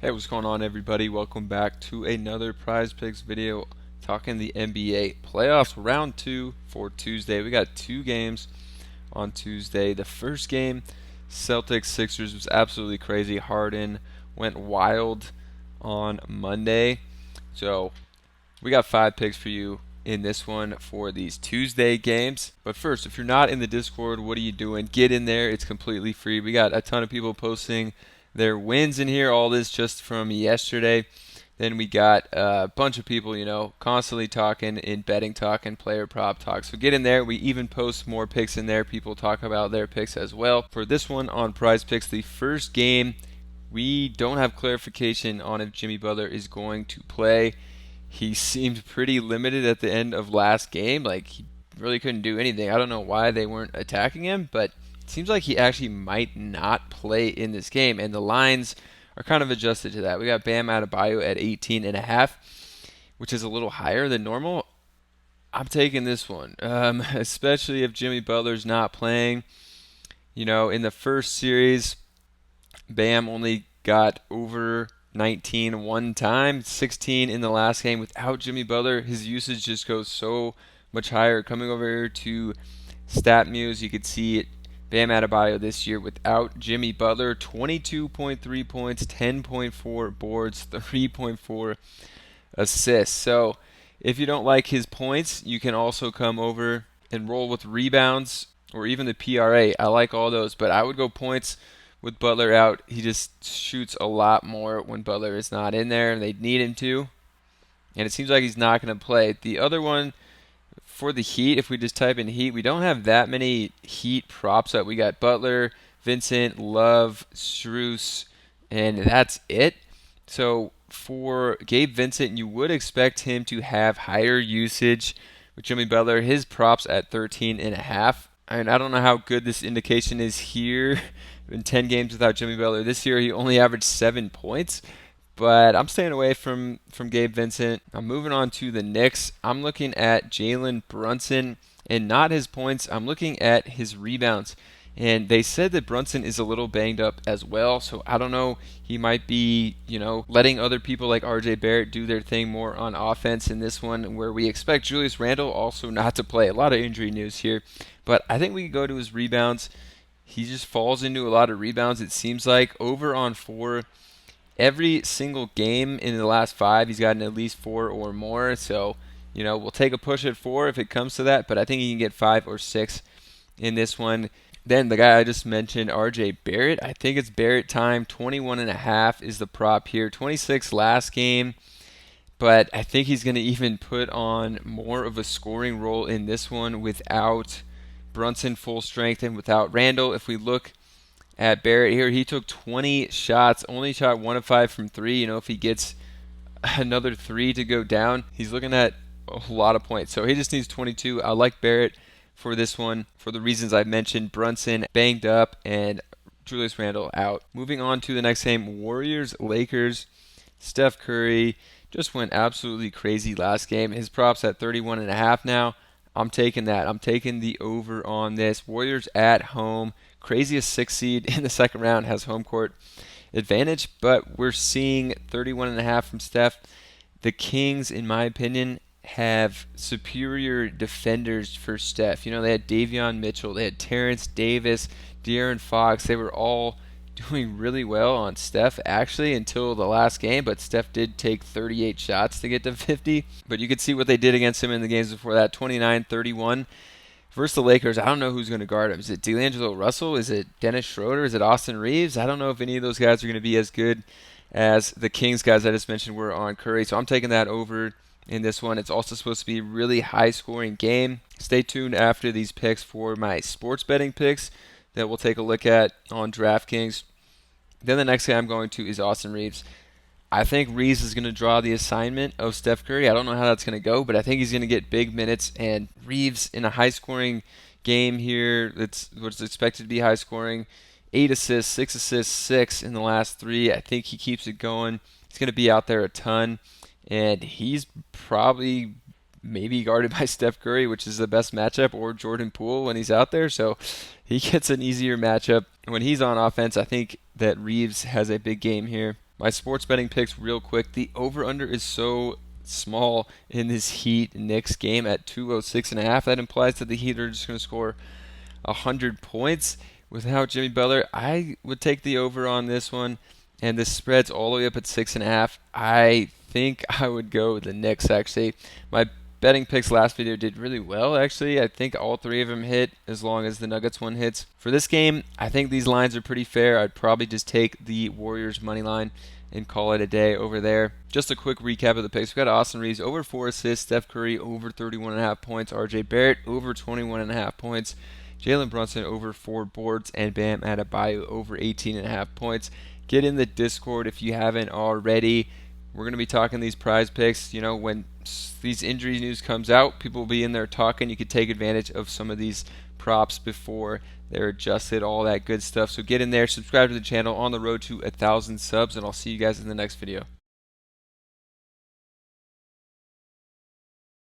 Hey, what's going on, everybody? Welcome back to another Prizepicks video talking the NBA playoffs round 2 for Tuesday. We got two games on Tuesday. The first game, Celtics Sixers, was absolutely crazy. Harden went wild on Monday. So, we got 5 picks for you in this one for these Tuesday games. But first, if you're not in the Discord, what are you doing? Get in there. It's completely free. We got a ton of people posting their wins in here. All this just from yesterday. Then we got a bunch of people, constantly talking in betting talk and player prop talk. So get in there. We even post more picks in there. People talk about their picks as well. For this one on Prize Picks, the first game, we don't have clarification on if Jimmy Butler is going to play. He seemed pretty limited at the end of last game. Like, he really couldn't do anything. I don't know why they weren't attacking him, but it seems like he actually might not play in this game. And the lines are kind of adjusted to that. We got Bam Adebayo at 18.5, which is a little higher than normal. I'm taking this one, especially if Jimmy Butler's not playing. In the first series, Bam only got over 19 one time, 16 in the last game. Without Jimmy Butler, his usage just goes so much higher. Coming over here to StatMuse, you could see it. Bam Adebayo this year without Jimmy Butler, 22.3 points, 10.4 boards, 3.4 assists. So if you don't like his points, you can also come over and roll with rebounds or even the PRA. I like all those, but I would go points with Butler out. He just shoots a lot more when Butler is not in there, and they need him to. And it seems like he's not going to play. The other one for the Heat, if we just type in Heat, we don't have that many Heat props up. We got Butler, Vincent, Love, Strus, and that's it. So for Gabe Vincent, you would expect him to have higher usage with Jimmy Butler. His props at 13.5. I don't know how good this indication is here in 10 games without Jimmy Butler. This year he only averaged 7 points, but I'm staying away from Gabe Vincent. I'm moving on to the Knicks. I'm looking at Jalen Brunson and not his points. I'm looking at his rebounds. And they said that Brunson is a little banged up as well, so I don't know. He might be, letting other people like RJ Barrett do their thing more on offense in this one, where we expect Julius Randle also not to play. A lot of injury news here, but I think we could go to his rebounds. He just falls into a lot of rebounds, it seems like. Over on 4. Every single game in the last 5, he's gotten at least 4 or more. So, we'll take a push at 4 if it comes to that, but I think he can get 5 or 6 in this one. Then the guy I just mentioned, RJ Barrett, I think it's Barrett time. 21.5 is the prop here. 26 last game, but I think he's going to even put on more of a scoring role in this one without Brunson full strength and without Randle. If we look at Barrett here, he took 20 shots, only shot 1 of 5 from 3. If he gets another 3 to go down, he's looking at a lot of points. So he just needs 22. I like Barrett for this one for the reasons I mentioned. Brunson banged up and Julius Randle out. Moving on to the next game, Warriors-Lakers. Steph Curry just went absolutely crazy last game. His props at 31.5 now. I'm taking that. I'm taking the over on this. Warriors at home. Craziest 6 seed in the second round has home court advantage, but we're seeing 31.5 from Steph. The Kings, in my opinion, have superior defenders for Steph. They had Davion Mitchell, they had Terrence Davis, De'Aaron Fox. They were all doing really well on Steph, actually, until the last game, but Steph did take 38 shots to get to 50. But you could see what they did against him in the games before that, 29-31. Versus the Lakers, I don't know who's going to guard him. Is it D'Angelo Russell? Is it Dennis Schroeder? Is it Austin Reeves? I don't know if any of those guys are going to be as good as the Kings guys I just mentioned were on Curry. So I'm taking that over in this one. It's also supposed to be a really high-scoring game. Stay tuned after these picks for my sports betting picks that we'll take a look at on DraftKings. Then the next guy I'm going to is Austin Reeves. I think Reeves is going to draw the assignment of Steph Curry. I don't know how that's going to go, but I think he's going to get big minutes. And Reeves in a high-scoring game here, it's what's expected to be high-scoring. 8 assists, 6 assists, 6 in the last 3. I think he keeps it going. He's going to be out there a ton. And he's probably maybe guarded by Steph Curry, which is the best matchup, or Jordan Poole when he's out there. So he gets an easier matchup. When he's on offense, I think that Reeves has a big game here. My sports betting picks real quick. The over-under is so small in this Heat Knicks game at 206.5. That implies that the Heat are just going to score 100 points without Jimmy Butler. I would take the over on this one, and the spread's all the way up at 6.5. I think I would go with the Knicks, actually. My betting picks last video did really well, actually. I think all three of them hit as long as the Nuggets one hits. For this game, I think these lines are pretty fair. I'd probably just take the Warriors money line and call it a day over there. Just a quick recap of the picks. We got Austin Reeves over 4 assists, Steph Curry over 31.5 points, RJ Barrett over 21.5 points, Jalen Brunson over 4 boards, and Bam Adebayo over 18.5 points. Get in the Discord if you haven't already. We're going to be talking these prize picks. You know, when these injury news comes out, people will be in there talking. You could take advantage of some of these props before they're adjusted, all that good stuff. So get in there, subscribe to the channel, on the road to 1,000 subs, and I'll see you guys in the next video.